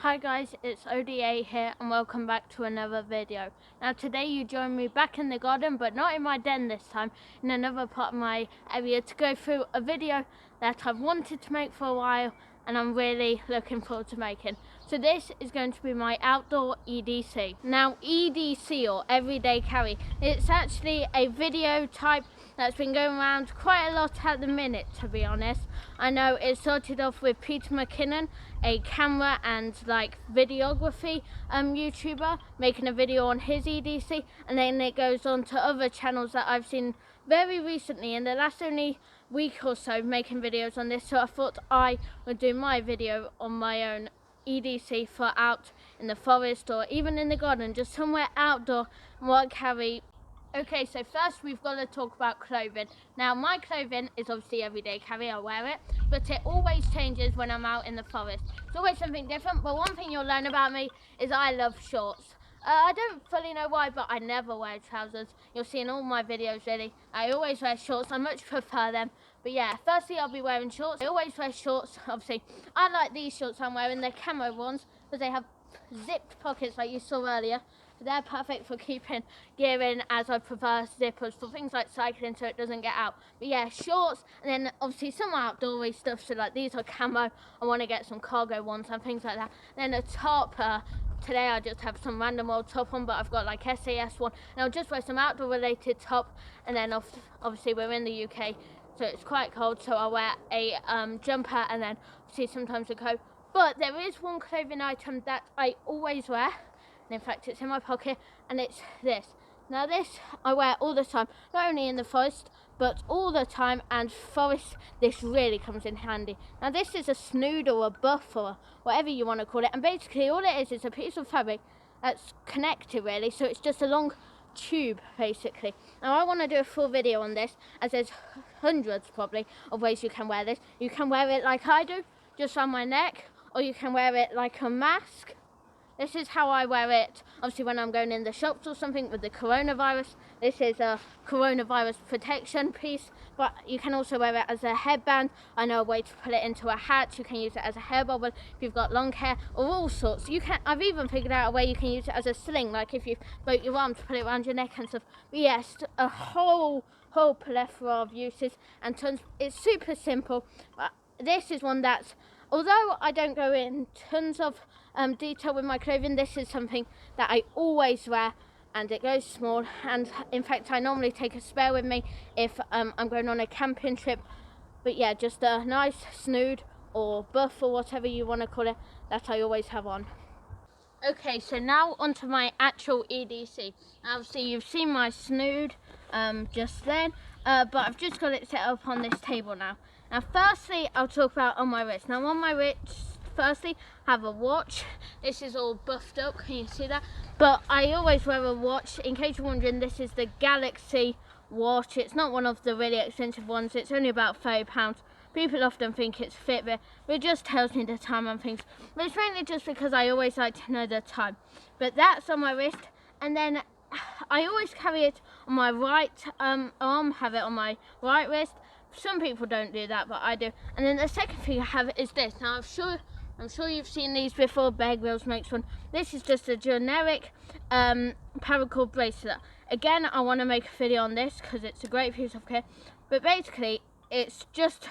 Hi guys, it's OdA here and welcome back to another video. Now today you join me back in the garden, but not in my den this time, in another part of my area to go through a video that I've wanted to make for a while and I'm really looking forward to making. So this is going to be my outdoor EDC. Now EDC, or everyday carry, it's actually a video type that's been going around quite a lot at the minute, to be honest. I know it started off with Peter McKinnon, a camera and videography YouTuber, making a video on his EDC, and then it goes on to other channels that I've seen very recently in the last only week or so making videos on this. So I thought I would do my video on my own EDC for out in the forest or even in the garden, just somewhere outdoor, and what I carry. Okay, so first we've got to talk about clothing. Now my clothing is obviously everyday carry, I wear it, but it always changes when I'm out in the forest. It's always something different, but one thing you'll learn about me is I love shorts. I don't fully know why, but I never wear trousers. You'll see in all my videos really, I always wear shorts. I much prefer them. But yeah, firstly I'll be wearing shorts. I always wear shorts, obviously. I like these shorts I'm wearing, they're camo ones, because they have zipped pockets like you saw earlier. They're perfect for keeping gear in, as I prefer zippers for things like cycling so it doesn't get out. But yeah, shorts, and then obviously some outdoorsy stuff, so like these are camo. I want to get some cargo ones and things like that. Then a top, today I just have some random old top on, but I've got like SAS one, and I'll just wear some outdoor related top. And then obviously we're in the UK, so it's quite cold, so I'll wear a jumper, and then obviously sometimes a coat. But there is one clothing item that I always wear, and in fact it's in my pocket, and it's this. Now this I wear all the time, not only in the forest but all the time, and forest this really comes in handy. Now this is a snood or a buff or whatever you want to call it, and basically all it is a piece of fabric that's connected really, so it's just a long tube basically. Now I want to do a full video on this, as there's hundreds probably of ways you can wear this. You can wear it like I do, just on my neck, or you can wear it like a mask. This is how I wear it, obviously when I'm going in the shops or something with the coronavirus. This is a coronavirus protection piece, but you can also wear it as a headband. I know a way to put it into a hat. You can use it as a hair bobble if you've got long hair, or all sorts. I've even figured out a way you can use it as a sling, like if you broke your arm, to put it around your neck and stuff. But yes, a whole plethora of uses and tons. It's super simple, but this is one that's, although I don't go in tons of detail with my clothing, this is something that I always wear, and it goes small. And in fact I normally take a spare with me if I'm going on a camping trip. But yeah, just a nice snood or buff or whatever you want to call it that I always have on. Okay, so now onto my actual EDC. Obviously you've seen my snood just then, but I've just got it set up on this table now. Now firstly I'll talk about on my wrist. Now on my wrist, firstly have a watch. This is all buffed up, can you see that? But I always wear a watch. In case you're wondering, this is the Galaxy watch. It's not one of the really expensive ones, it's only about £30. People often think it's Fitbit, but it just tells me the time and things. But it's mainly just because I always like to know the time. But that's on my wrist, and then I always carry it on my right arm, have it on my right wrist. Some people don't do that, but I do. And then the second thing I have is this. Now I'm sure you've seen these before. Bear Grylls makes one. This is just a generic paracord bracelet. Again, I want to make a video on this because it's a great piece of kit. But basically, it's just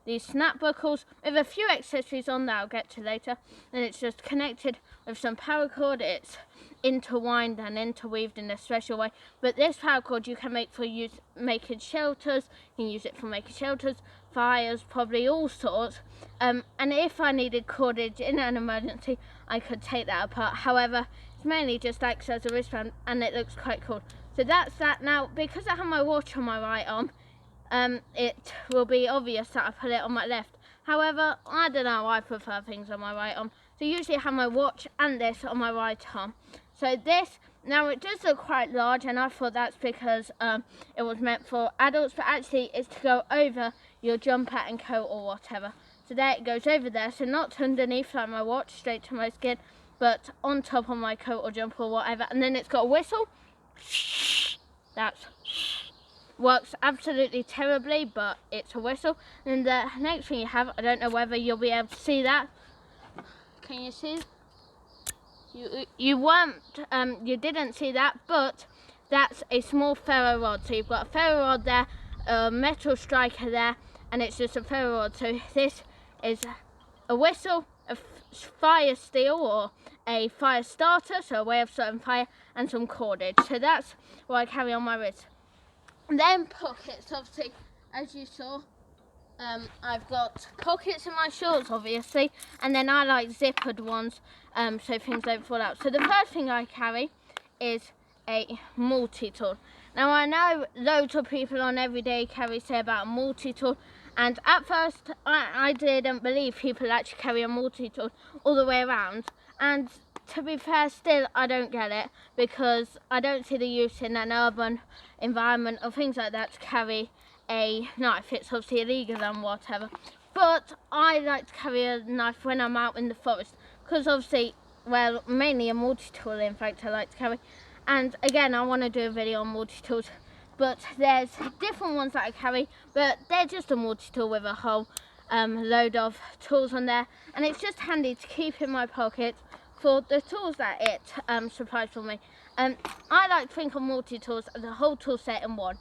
these snap buckles with a few accessories on that I'll get to later, and it's just connected with some paracord. It's intertwined and interweaved in a special way, but this paracord you can make for making shelters. You can use it for making shelters, fires, probably all sorts, and if I needed cordage in an emergency I could take that apart. However, it's mainly just acts as a wristband and it looks quite cool. So that's that. Now because I have my watch on my right arm, it will be obvious that I put it on my left. However, I don't know, I prefer things on my right arm. So usually I have my watch and this on my right arm. So this, now it does look quite large, and I thought that's because it was meant for adults, but actually it's to go over your jumper and coat or whatever. So there it goes over there, so not underneath like my watch, straight to my skin, but on top of my coat or jumper or whatever. And then it's got a whistle. That's works absolutely terribly, but it's a whistle. And the next thing you have, I don't know whether you'll be able to see that. Can can you see? You didn't see that, but that's a small ferro rod. So you've got a ferro rod there, a metal striker there, and it's just a ferro rod. So this is a whistle, a fire steel or a fire starter, so a way of starting fire, and some cordage. So that's what I carry on my wrist. And then pockets, obviously, as you saw. I've got pockets in my shorts, obviously, and then I like zippered ones, so things don't fall out. So the first thing I carry is a multi-tool. Now I know loads of people on everyday carry say about a multi-tool, and at first I didn't believe people actually carry a multi-tool all the way around, and to be fair, still I don't get it, because I don't see the use in an urban environment or things like that to carry a knife. It's obviously illegal and whatever, but I like to carry a knife when I'm out in the forest, because obviously, well, mainly a multi-tool in fact I like to carry. And again, I want to do a video on multi-tools, but there's different ones that I carry, but they're just a multi-tool with a whole load of tools on there, and it's just handy to keep in my pocket for the tools that it supplies for me. I like to think of multi-tools as a whole tool set in one,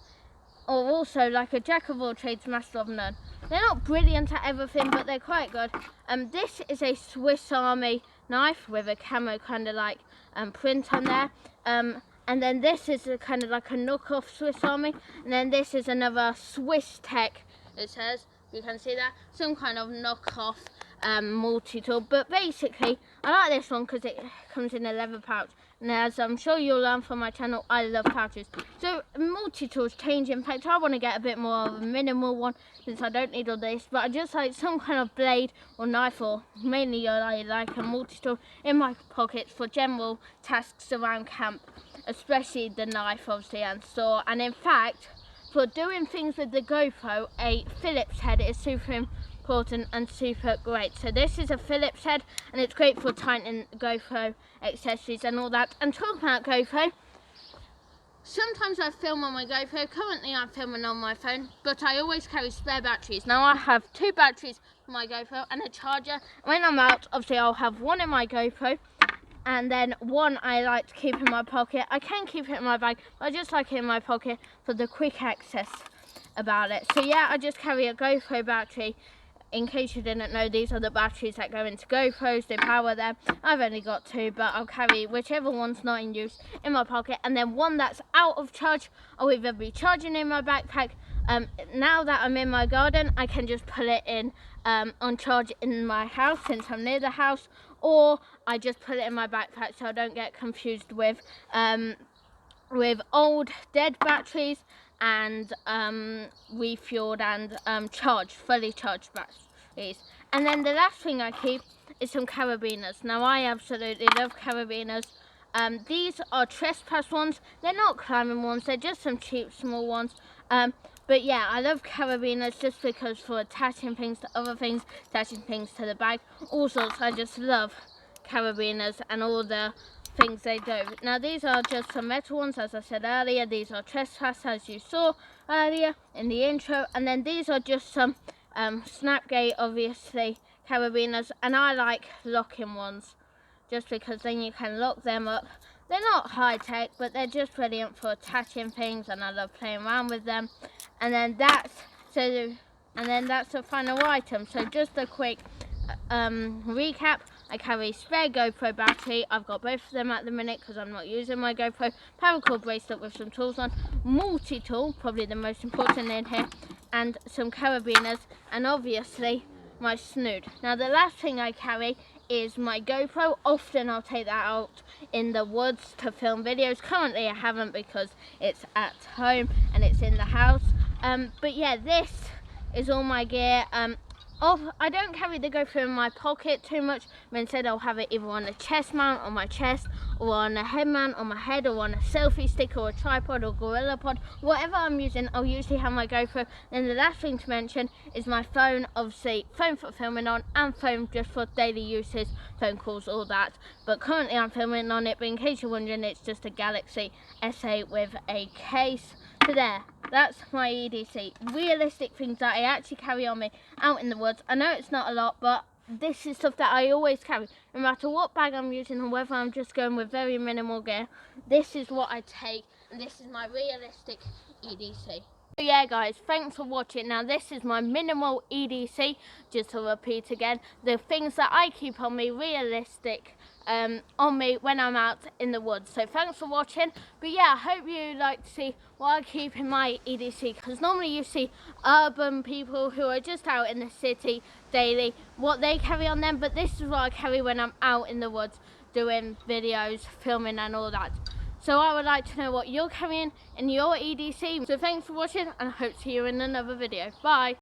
or also like a jack of all trades, master of none. They're not brilliant at everything, but they're quite good. This is a Swiss Army knife with a camo kind of like print on there. And then this is a kind of like a knockoff Swiss Army. And then this is another Swiss Tech, it says. You can see that. Some kind of knockoff multi-tool. But basically, I like this one because it comes in a leather pouch. And as I'm sure you'll learn from my channel, I love pouches. So multi-tools change. In fact, I want to get a bit more of a minimal one since I don't need all this. But I just like some kind of blade or knife, or mainly I like a multi-tool in my pockets for general tasks around camp. Especially the knife, obviously, and saw. And in fact, for doing things with the GoPro, a Phillips head is super important and super great. So this is a Phillips head, and it's great for tightening GoPro accessories and all that. And talking about GoPro, sometimes I film on my GoPro. Currently I'm filming on my phone, but I always carry spare batteries. Now I have 2 batteries for my GoPro and a charger. When I'm out, obviously I'll have one in my GoPro, and then one I like to keep in my pocket. I can keep it in my bag, but I just like it in my pocket for the quick access about it. So yeah, I just carry a GoPro battery. In case you didn't know, these are the batteries that go into GoPros, they power them. I've only got 2, but I'll carry whichever one's not in use in my pocket. And then one that's out of charge, I'll either be charging in my backpack. Now that I'm in my garden, I can just put it in on charge in my house since I'm near the house, or I just put it in my backpack so I don't get confused with old dead batteries and refueled and fully charged batteries. And then the last thing I keep is some carabiners. Now I absolutely love carabiners. These are trespass ones. They're not climbing ones, they're just some cheap small ones. But yeah, I love carabiners just because for attaching things to other things, attaching things to the bag, all sorts. I just love carabiners and all the things they do. Now these are just some metal ones, as I said earlier. These are trespass, as you saw earlier in the intro. And then these are just some Snapgate, obviously, carabiners. And I like locking ones, just because then you can lock them up. They're not high-tech, but they're just brilliant for attaching things, and I love playing around with them. And then that's the final item. So just a quick recap. I carry spare GoPro battery. I've got both of them at the minute because I'm not using my GoPro. Paracord bracelet with some tools on. Multi-tool, probably the most important in here. And some carabiners. And obviously my snood. Now the last thing I carry is my GoPro. Often I'll take that out in the woods to film videos. Currently I haven't because it's at home and it's in the house. But yeah, this is all my gear. I don't carry the GoPro in my pocket too much, but instead I'll have it either on a chest mount on my chest, or on a head mount on my head, or on a selfie stick, or a tripod, or gorilla pod. Whatever I'm using, I'll usually have my GoPro. Then the last thing to mention is my phone. Obviously phone for filming on, and phone just for daily uses, phone calls, all that. But currently I'm filming on it, but in case you're wondering, it's just a Galaxy S8 with a case. So there, that's my EDC. Realistic things that I actually carry on me out in the woods. I know it's not a lot, but this is stuff that I always carry, no matter what bag I'm using or whether I'm just going with very minimal gear. This is what I take, and this is my realistic EDC. So yeah guys, thanks for watching. Now this is my minimal EDC, just to repeat again, the things that I keep on me, realistic on me when I'm out in the woods. So thanks for watching. But yeah, I hope you like to see what I keep in my EDC, because normally you see urban people who are just out in the city daily, what they carry on them, but this is what I carry when I'm out in the woods doing videos, filming and all that. So I would like to know what you're carrying in your EDC. So thanks for watching, and I hope to see you in another video. Bye.